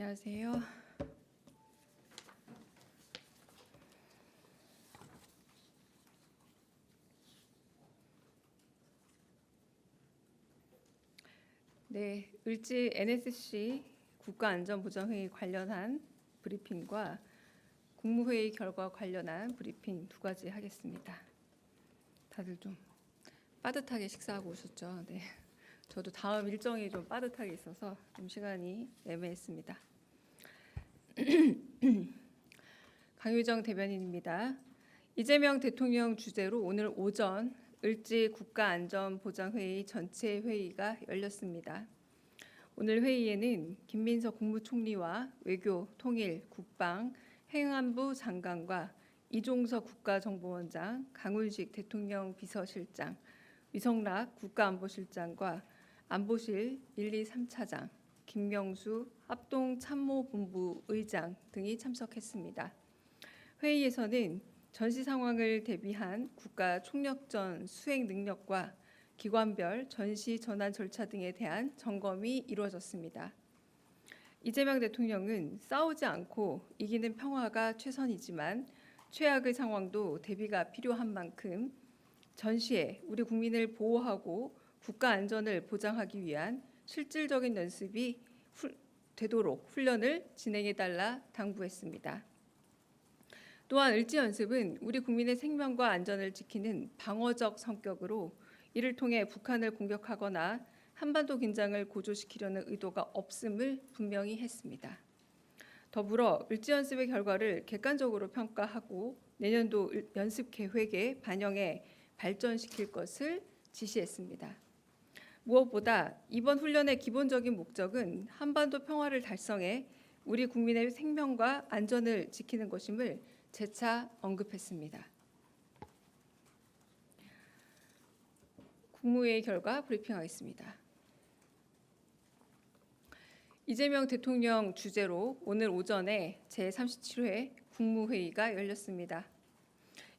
안녕하세요. 네, 을지 NSC 국가안전보장회의 관련한 브리핑과 국무회의 결과 관련한 브리핑 두 가지 하겠습니다. 다들 좀 빠듯하게 식사하고 오셨죠? 네, 저도 다음 일정이 좀 빠듯하게 있어서 좀 시간이 애매했습니다. 강유정 대변인입니다. 이재명 대통령 주재로 오늘 오전 을지 국가안전보장회의 전체 회의가 열렸습니다. 오늘 회의에는 김민석 국무총리와 외교, 통일, 국방, 행안부 장관과 이종석 국가정보원장, 강훈식 대통령 비서실장, 위성락 국가안보실장과 안보실 1, 2, 3차장, 김명수 합동참모본부 의장 등이 참석했습니다. 회의에서는 전시 상황을 대비한 국가 총력전 수행 능력과 기관별 전시 전환 절차 등에 대한 점검이 이루어졌습니다. 이재명 대통령은 싸우지 않고 이기는 평화가 최선이지만 최악의 상황도 대비가 필요한 만큼 전시에 우리 국민을 보호하고 국가 안전을 보장하기 위한 실질적인 연습이 되도록 훈련을 진행해달라 당부했습니다. 또한 을지 연습은 우리 국민의 생명과 안전을 지키는 방어적 성격으로 이를 통해 북한을 공격하거나 한반도 긴장을 고조시키려는 의도가 없음을 분명히 했습니다. 더불어 을지 연습의 결과를 객관적으로 평가하고 내년도 연습 계획에 반영해 발전시킬 것을 지시했습니다. 무엇보다 이번 훈련의 기본적인 목적은 한반도 평화를 달성해 우리 국민의 생명과 안전을 지키는 것임을 재차 언급했습니다. 국무회의 결과 브리핑하겠습니다. 이재명 대통령 주재로 오늘 오전에 제37회 국무회의가 열렸습니다.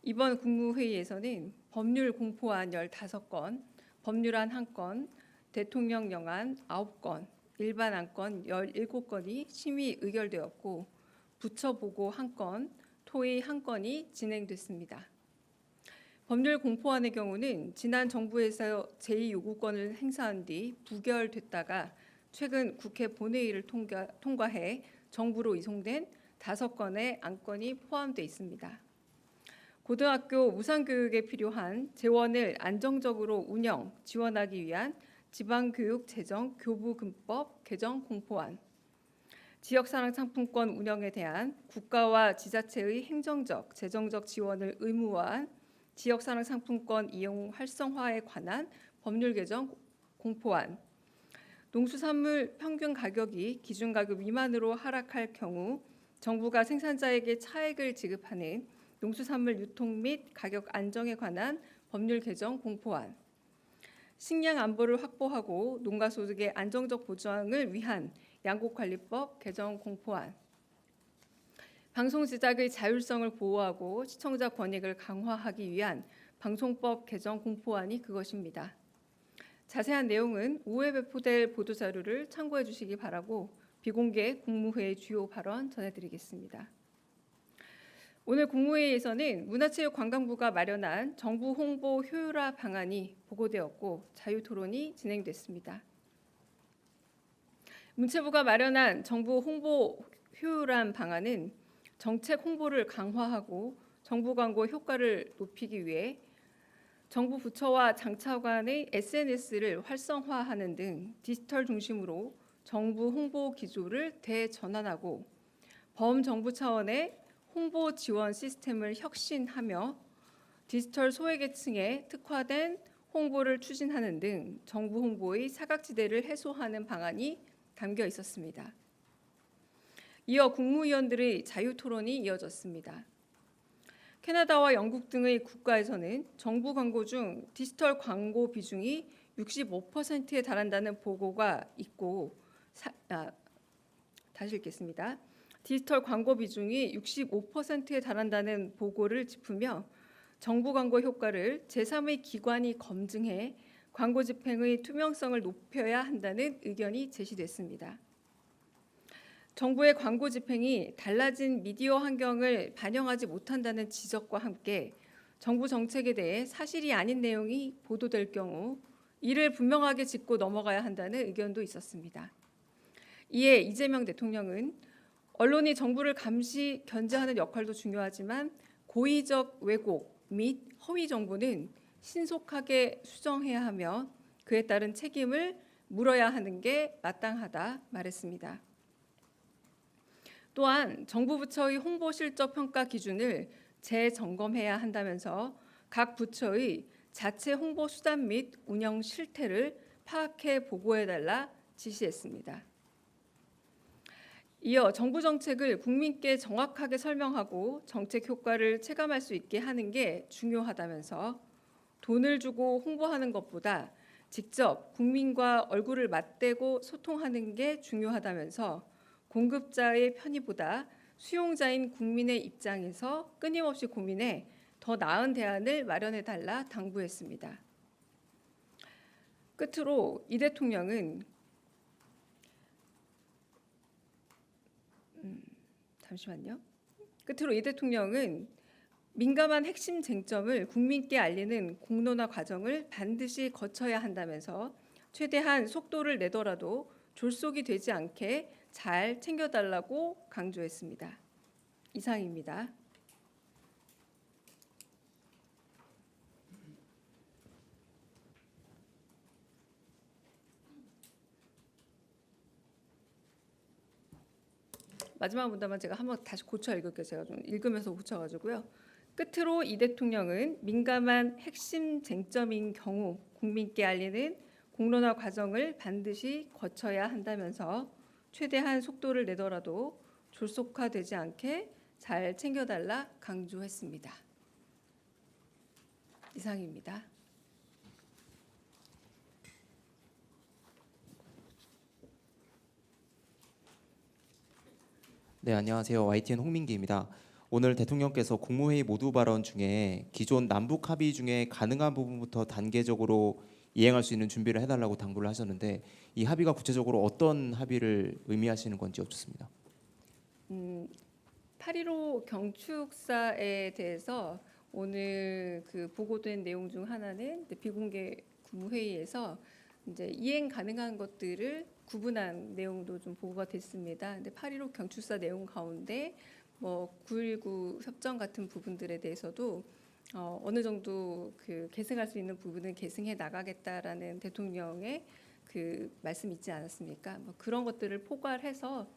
이번 국무회의에서는 법률 공포안 15건, 법률안 1건, 대통령령안 9건, 일반 안건 17건이 심의 의결되었고 부처보고 1건, 토의 1건이 진행됐습니다. 법률 공포안의 경우는 지난 정부에서 제2요구권을 행사한 뒤 부결됐다가 최근 국회 본회의를 통과해 정부로 이송된 5건의 안건이 포함되어 있습니다. 고등학교 무상교육에 필요한 재원을 안정적으로 운영, 지원하기 위한 지방교육재정 교부금법 개정 공포안, 지역사랑상품권 운영에 대한 국가와 지자체의 행정적, 재정적 지원을 의무화한 지역사랑상품권 이용 활성화에 관한 법률 개정 공포안, 농수산물 평균 가격이 기준가격 미만으로 하락할 경우 정부가 생산자에게 차액을 지급하는 농수산물 유통 및 가격 안정에 관한 법률 개정 공포안, 식량 안보를 확보하고 농가 소득의 안정적 보장을 위한 양곡관리법 개정 공포안, 방송 제작의 자율성을 보호하고 시청자 권익을 강화하기 위한 방송법 개정 공포안이 그것입니다. 자세한 내용은 오후에 배포될 보도자료를 참고해 주시기 바라고 비공개 국무회의 주요 발언 전해드리겠습니다. 오늘 국무회의에서는 문화체육관광부가 마련한 정부 홍보 효율화 방안이 보고되었고 자유토론이 진행됐습니다. 문체부가 마련한 정부 홍보 효율화 방안은 정책 홍보를 강화하고 정부 광고 효과를 높이기 위해 정부 부처와 장차관의 SNS를 활성화하는 등 디지털 중심으로 정부 홍보 기조를 대전환하고 범정부 차원의 홍보 지원 시스템을 혁신하며 디지털 소외계층에 특화된 홍보를 추진하는 등 정부 홍보의 사각지대를 해소하는 방안이 담겨 있었습니다. 이어 국무위원들의 자유토론이 이어졌습니다. 캐나다와 영국 등의 국가에서는 정부 광고 중 디지털 광고 비중이 65%에 달한다는 보고가 있고 다시 읽겠습니다. 디지털 광고 비중이 65%에 달한다는 보고를 짚으며 정부 광고 효과를 제3의 기관이 검증해 광고 집행의 투명성을 높여야 한다는 의견이 제시됐습니다. 정부의 광고 집행이 달라진 미디어 환경을 반영하지 못한다는 지적과 함께 정부 정책에 대해 사실이 아닌 내용이 보도될 경우 이를 분명하게 짚고 넘어가야 한다는 의견도 있었습니다. 이에 이재명 대통령은 언론이 정부를 감시, 견제하는 역할도 중요하지만 고의적 왜곡 및 허위 정보는 신속하게 수정해야 하며 그에 따른 책임을 물어야 하는 게 마땅하다 말했습니다. 또한 정부 부처의 홍보 실적 평가 기준을 재점검해야 한다면서 각 부처의 자체 홍보 수단 및 운영 실태를 파악해 보고해달라 지시했습니다. 이어 정부 정책을 국민께 정확하게 설명하고 정책 효과를 체감할 수 있게 하는 게 중요하다면서 돈을 주고 홍보하는 것보다 직접 국민과 얼굴을 맞대고 소통하는 게 중요하다면서 공급자의 편의보다 수용자인 국민의 입장에서 끊임없이 고민해 더 나은 대안을 마련해 달라 당부했습니다. 끝으로 이 대통령은 민감한 핵심 쟁점을 국민께 알리는 공론화 과정을 반드시 거쳐야 한다면서 최대한 속도를 내더라도 졸속이 되지 않게 잘 챙겨달라고 강조했습니다. 이상입니다. 마지막 문단만 제가 한번 다시 고쳐 읽을게요. 제가 좀 읽으면서 고쳐가지고요. 끝으로 이 대통령은 민감한 핵심 쟁점인 경우 국민께 알리는 공론화 과정을 반드시 거쳐야 한다면서 최대한 속도를 내더라도 졸속화되지 않게 잘 챙겨달라 강조했습니다. 이상입니다. 네, 안녕하세요. YTN 홍민기입니다. 오늘 대통령께서 국무회의 모두 발언 중에 기존 남북 합의 중에 가능한 부분부터 단계적으로 이행할 수 있는 준비를 해달라고 당부를 하셨는데 이 합의가 구체적으로 어떤 합의를 의미하시는 건지 여쭙습니다. 8.15 경축사에 대해서 오늘 그 보고된 내용 중 하나는 비공개 국무회의에서 이제 이행 가능한 것들을 구분한 내용도 좀 보고가 됐습니다. 근데 8.15 경축사 내용 가운데 뭐 9.19 협정 같은 부분들에 대해서도 어느 정도 그 계승할 수 있는 부분은 계승해 나가겠다라는 대통령의 그 말씀 있지 않았습니까? 뭐 그런 것들을 포괄해서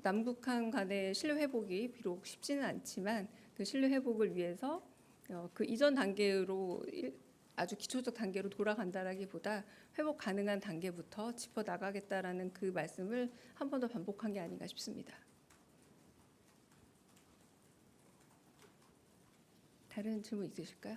남북한 간의 신뢰 회복이 비록 쉽지는 않지만 그 신뢰 회복을 위해서 그 이전 단계로 아주 기초적 단계로 돌아간다라기보다 회복 가능한 단계부터 짚어 나가겠다라는 그 말씀을 한 번 더 반복한 게 아닌가 싶습니다. 다른 질문 있으실까요?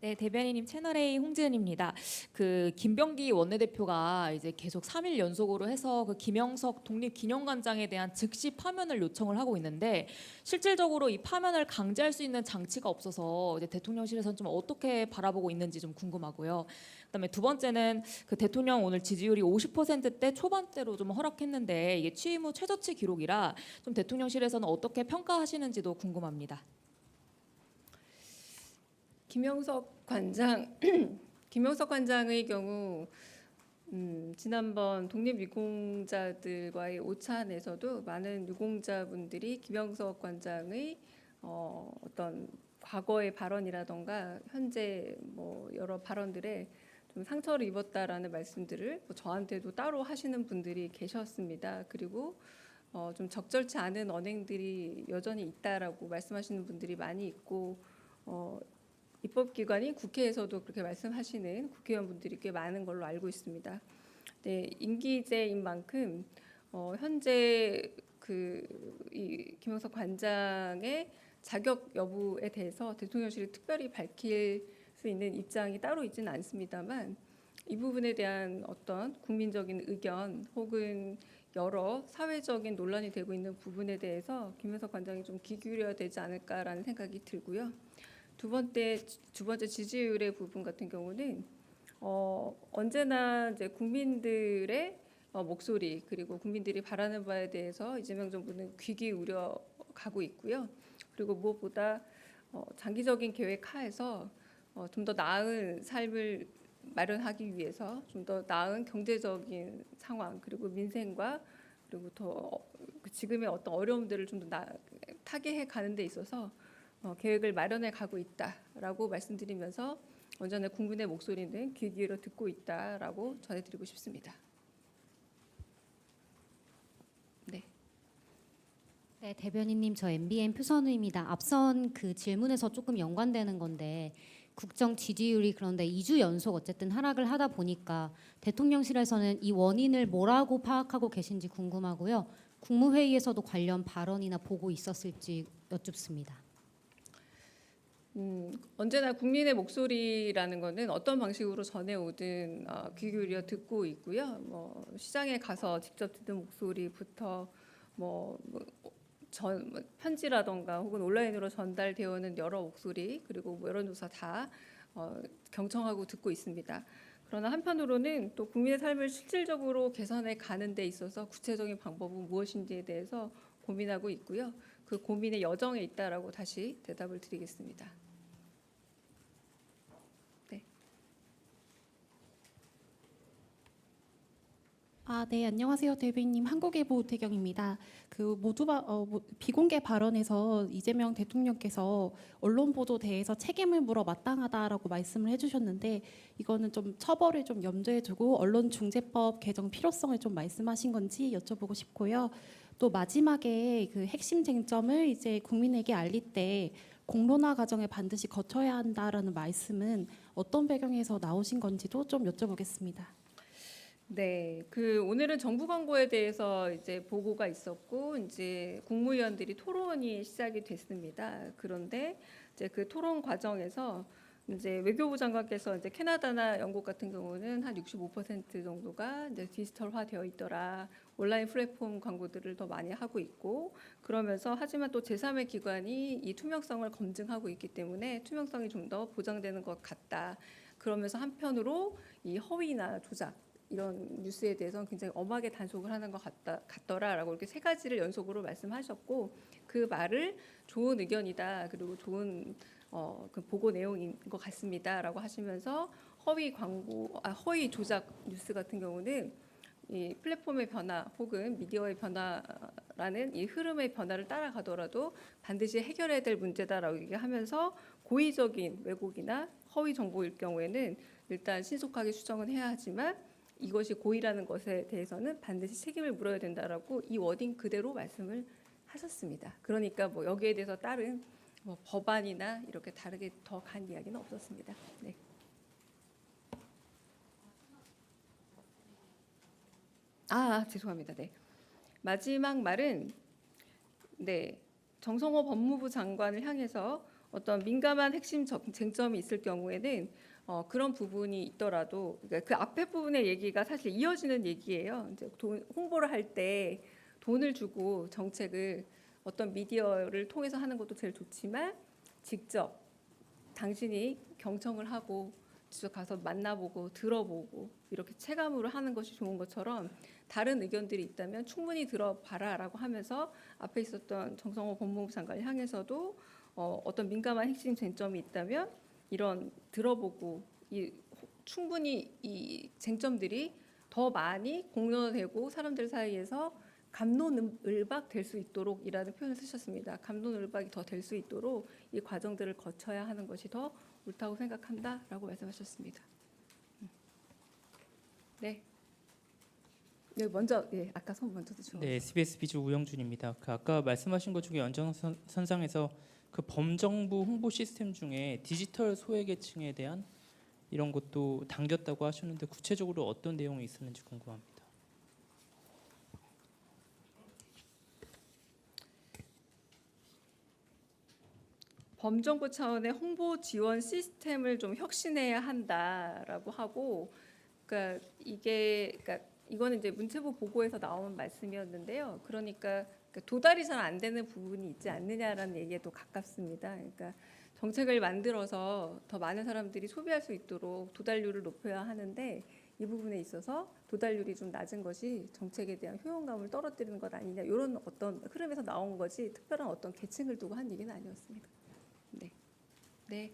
네, 대변인님 채널A 홍지은입니다. 그 김병기 원내대표가 이제 계속 3일 연속으로 해서 그 김영석 독립기념관장에 대한 즉시 파면을 요청을 하고 있는데 실질적으로 이 파면을 강제할 수 있는 장치가 없어서 이제 대통령실에서는 좀 어떻게 바라보고 있는지 좀 궁금하고요. 그다음에 두 번째는 그 대통령 오늘 지지율이 50%대 초반대로 좀 허락했는데 이게 취임 후 최저치 기록이라 좀 대통령실에서는 어떻게 평가하시는지도 궁금합니다. 김영석 관장의 경우 지난번 독립유공자들과의 오찬에서도 많은 유공자분들이 김영석 관장의 어떤 과거의 발언이라던가 현재 뭐 여러 발언들에 좀 상처를 입었다라는 말씀들을 뭐 저한테도 따로 하시는 분들이 계셨습니다. 그리고 좀 적절치 않은 언행들이 여전히 있다라고 말씀하시는 분들이 많이 있고 입법기관인 국회에서도 그렇게 말씀하시는 국회의원분들이 꽤 많은 걸로 알고 있습니다. 네, 임기제인 만큼 현재 이 김영석 관장의 자격 여부에 대해서 대통령실이 특별히 밝힐 수 있는 입장이 따로 있지는 않습니다만 이 부분에 대한 어떤 국민적인 의견 혹은 여러 사회적인 논란이 되고 있는 부분에 대해서 김영석 관장이 좀 귀 기울여야 되지 않을까라는 생각이 들고요. 두 번째 지지율의 부분 같은 경우는 언제나 이제 국민들의 목소리 그리고 국민들이 바라는 바에 대해서 이재명 정부는 귀 기울여 가고 있고요. 그리고 무엇보다 장기적인 계획 하에서 좀 더 나은 삶을 마련하기 위해서 좀 더 나은 경제적인 상황 그리고 민생과 그리고 더 지금의 어떤 어려움들을 좀 더 타개해 가는 데 있어서 계획을 마련해 가고 있다라고 말씀드리면서 언제나 국민의 목소리는 귀 기울여 듣고 있다라고 전해드리고 싶습니다. 네. 네, 대변인님, 저 MBN 표선우입니다. 앞선 그 질문에서 조금 연관되는 건데 국정 지지율이 그런데 2주 연속 어쨌든 하락을 하다 보니까 대통령실에서는 이 원인을 뭐라고 파악하고 계신지 궁금하고요. 국무회의에서도 관련 발언이나 보고 있었을지 여쭙습니다. 언제나 국민의 목소리라는 것은 어떤 방식으로 전해오든 귀 기울여 듣고 있고요. 시장에 가서 직접 듣는 목소리부터 편지라던가 혹은 온라인으로 전달되어 오는 여러 목소리 그리고 여론조사 다 경청하고 듣고 있습니다. 그러나 한편으로는 또 국민의 삶을 실질적으로 개선해 가는 데 있어서 구체적인 방법은 무엇인지에 대해서 고민하고 있고요. 그 고민의 여정에 있다라고 다시 대답을 드리겠습니다. 네. 네, 안녕하세요, 대변인님. 한국일보 오태경입니다. 비공개 발언에서 이재명 대통령께서 언론 보도 대해서 책임을 물어 마땅하다라고 말씀을 해주셨는데 이거는 좀 처벌을 좀 염두에 두고 언론중재법 개정 필요성을 좀 말씀하신 건지 여쭤보고 싶고요. 또 마지막에 그 핵심 쟁점을 이제 국민에게 알릴 때 공론화 과정을 반드시 거쳐야 한다라는 말씀은 어떤 배경에서 나오신 건지도 좀 여쭤보겠습니다. 네, 오늘은 정부 광고에 대해서 이제 보고가 있었고 이제 국무위원들이 토론이 시작이 됐습니다. 그런데 이제 그 토론 과정에서 이제 외교부 장관께서 이제 캐나다나 영국 같은 경우는 한 65% 정도가 이제 디지털화 되어 있더라. 온라인 플랫폼 광고들을 더 많이 하고 있고 그러면서 하지만 또 제3의 기관이 이 투명성을 검증하고 있기 때문에 투명성이 좀 더 보장되는 것 같다. 그러면서 한편으로 이 허위나 조작 이런 뉴스에 대해서는 굉장히 엄하게 단속을 하는 것 같더라라고 이렇게 세 가지를 연속으로 말씀하셨고 그 말을 좋은 의견이다 그리고 좋은 그 보고 내용인 것 같습니다라고 하시면서 허위 조작 뉴스 같은 경우는 이 플랫폼의 변화 혹은 미디어의 변화라는 이 흐름의 변화를 따라가더라도 반드시 해결해야 될 문제다라고 얘기하면서 고의적인 왜곡이나 허위 정보일 경우에는 일단 신속하게 수정은 해야 하지만 이것이 고의라는 것에 대해서는 반드시 책임을 물어야 된다라고 이 워딩 그대로 말씀을 하셨습니다. 그러니까 여기에 대해서 다른 법안이나 이렇게 다르게 더 간 이야기는 없었습니다. 네. 죄송합니다. 네. 마지막 말은 정성호 법무부 장관을 향해서 어떤 민감한 핵심 쟁점이 있을 경우에는 그런 부분이 있더라도 그러니까 그 앞에 부분의 얘기가 사실 이어지는 얘기예요. 이제 홍보를 할 때 돈을 주고 정책을 어떤 미디어를 통해서 하는 것도 제일 좋지만 직접 당신이 경청을 하고 직접 가서 만나보고 들어보고 이렇게 체감으로 하는 것이 좋은 것처럼 다른 의견들이 있다면 충분히 들어봐라라고 하면서 앞에 있었던 정성호 법무부 장관을 향해서도 어떤 민감한 핵심 쟁점이 있다면 이런 들어보고 충분히 이 쟁점들이 더 많이 공론화되고 사람들 사이에서 갑론을박 될 수 있도록이라는 표현을 쓰셨습니다. 갑론을박이 더 될 수 있도록 이 과정들을 거쳐야 하는 것이 더 옳다고 생각한다라고 말씀하셨습니다. 네. 먼저 아까 손 먼저 드시고. 네, SBS 비주 우영준입니다. 아까 말씀하신 것 중에 연장선상에서 그 범정부 홍보 시스템 중에 디지털 소외계층에 대한 이런 것도 당겼다고 하셨는데 구체적으로 어떤 내용이 있었는지 궁금합니다. 범정부 차원의 홍보 지원 시스템을 좀 혁신해야 한다라고 하고, 그러니까 이거는 이제 문체부 보고에서 나온 말씀이었는데요. 그러니까 도달이 잘 안 되는 부분이 있지 않느냐라는 얘기에도 가깝습니다. 그러니까 정책을 만들어서 더 많은 사람들이 소비할 수 있도록 도달률을 높여야 하는데 이 부분에 있어서 도달률이 좀 낮은 것이 정책에 대한 효용감을 떨어뜨리는 것 아니냐 이런 어떤 흐름에서 나온 거지 특별한 어떤 계층을 두고 한 얘기는 아니었습니다. 네. 네.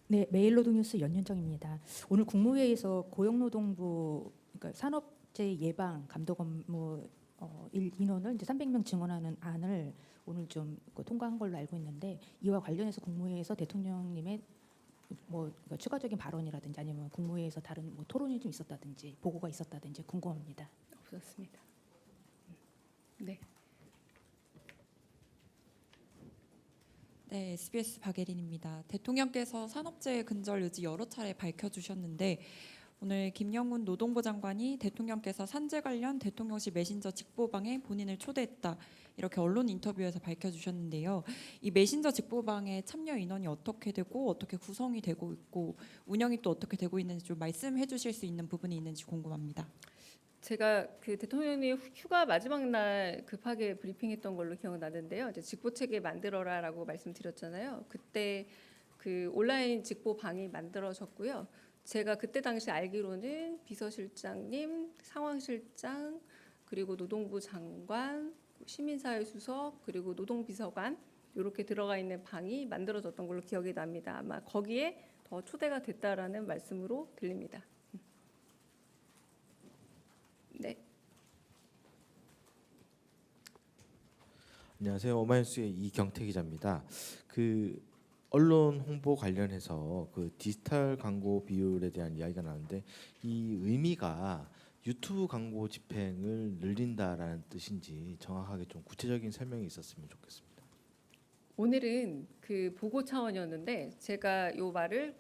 네, 매일노동뉴스 연윤정입니다. 오늘 국무회의에서 고용노동부 그러니까 산업재해 예방 감독 업무 인원을 이제 300명 증원하는 안을 오늘 좀 통과한 걸로 알고 있는데 이와 관련해서 국무회의에서 대통령님의 그러니까 추가적인 발언이라든지 아니면 국무회의에서 다른 토론이 좀 있었다든지 보고가 있었다든지 궁금합니다. 없었습니다. 네. 네, SBS 박예린입니다. 대통령께서 산업재해 근절 의지 여러 차례 밝혀주셨는데 오늘 김영훈 노동부 장관이 대통령께서 산재 관련 대통령실 메신저 직보방에 본인을 초대했다 이렇게 언론 인터뷰에서 밝혀주셨는데요. 이 메신저 직보방의 참여 인원이 어떻게 되고 어떻게 구성이 되고 있고 운영이 또 어떻게 되고 있는지 좀 말씀해 주실 수 있는 부분이 있는지 궁금합니다. 제가 그 대통령이 휴가 마지막 날 급하게 브리핑했던 걸로 기억나는데요. 이제 직보 체계 만들어라라고 말씀드렸잖아요. 그때 그 온라인 직보 방이 만들어졌고요. 제가 그때 당시 알기로는 비서실장님, 상황실장, 그리고 노동부 장관, 시민사회 수석, 그리고 노동비서관 이렇게 들어가 있는 방이 만들어졌던 걸로 기억이 납니다. 아마 거기에 더 초대가 됐다라는 말씀으로 들립니다. 네. 안녕하세요. 오마이뉴스의 이경태 기자입니다. 그 언론 홍보 관련해서 그 디지털 광고 비율에 대한 이야기가 나왔는데 이 의미가 유튜브 광고 집행을 늘린다라는 뜻인지 정확하게 좀 구체적인 설명이 있었으면 좋겠습니다. 오늘은 그 보고 차원이었는데 제가 요 말을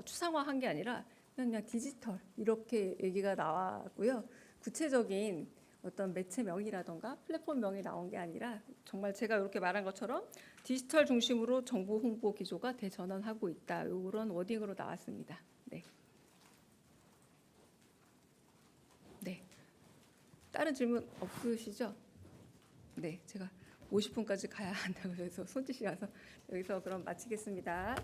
추상화한 게 아니라 그냥 디지털 이렇게 얘기가 나왔고요. 구체적인 어떤 매체명이라던가 플랫폼명이 나온 게 아니라 정말 제가 이렇게 말한 것처럼 디지털 중심으로 정보 홍보 기조가 대전환하고 있다. 이런 워딩으로 나왔습니다. 네. 네. 다른 질문 없으시죠? 네, 제가 50분까지 가야 한다고 해서 손짓이 와서 여기서 그럼 마치겠습니다.